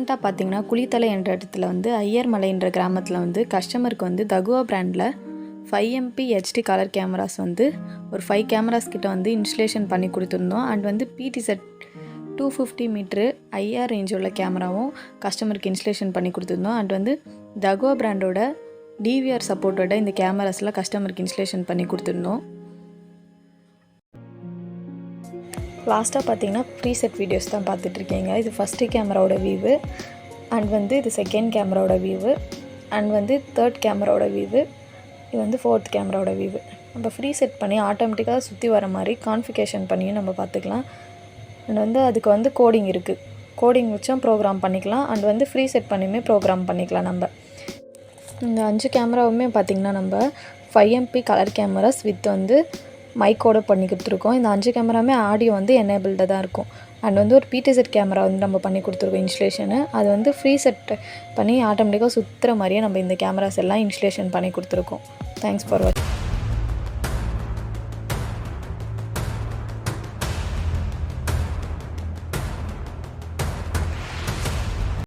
ரீசெண்டாக பார்த்தீங்கன்னா குளித்தலை என்ற இடத்துல வந்து ஐயர்மலைன்ற கிராமத்தில் வந்து கஸ்டமருக்கு வந்து தகுவா பிராண்டில் 5MP HD கலர் கேமராஸ் வந்து ஒரு 5 கேமராஸ் கிட்ட வந்து இன்ஸ்டலேஷன் பண்ணி கொடுத்துருந்தோம். அண்ட் வந்து பிடி செட் 250 மீட்ரு ஐஆர் ரேஞ்ச் உள்ள கேமராவும் கஸ்டமருக்கு இன்ஸ்டலேஷன் பண்ணி கொடுத்துருந்தோம். அண்ட் வந்து தகுவா பிராண்டோட டிவிஆர் சப்போர்ட்டோட இந்த கேமராஸ்லாம் கஸ்டமருக்கு இன்ஸ்டலேஷன் பண்ணி கொடுத்துருந்தோம். லாஸ்ட்டாக பார்த்தீங்கன்னா ப்ரீசெட் வீடியோஸ் தான் பார்த்துட்ருக்கீங்க. இது ஃபஸ்ட்டு கேமராவோட வியூவு, அண்ட் வந்து இது செகண்ட் கேமராவோட வியூவு, அண்ட் வந்து தேர்ட் கேமராவோட வியூவு, இது வந்து ஃபோர்த் கேமராவோட வியூவு. நம்ம ஃப்ரீ செட் பண்ணி ஆட்டோமேட்டிக்காக சுற்றி வர மாதிரி கான்ஃபிகேஷன் பண்ணியும் நம்ம பார்த்துக்கலாம். அண்ட் வந்து அதுக்கு வந்து கோடிங் இருக்குது, கோடிங் வச்சும் ப்ரோக்ராம் பண்ணிக்கலாம். அண்ட் வந்து ஃப்ரீ செட் பண்ணியுமே ப்ரோக்ராம் பண்ணிக்கலாம். நம்ம இந்த 5 கேமராவுமே பார்த்திங்கன்னா நம்ம 5MP கலர் கேமராஸ் வித் வந்து மைக்கோடு பண்ணி கொடுத்துருக்கோம். இந்த 5 கேமராமே ஆடியோ வந்து எனேபிள்டாக தான் இருக்கும். அண்ட் வந்து ஒரு பிடிசெட் கேமரா வந்து நம்ம பண்ணி கொடுத்துருக்கோம் இன்ஸ்டலேஷனு. அது வந்து ஃப்ரீ செட் பண்ணி ஆட்டோமேட்டிக்காக சுற்றுற மாதிரியே நம்ம இந்த கேமராஸ் எல்லாம் இன்ஸ்டலேஷன் பண்ணி கொடுத்துருக்கோம். தேங்க்ஸ் ஃபார் வாட்சிங்.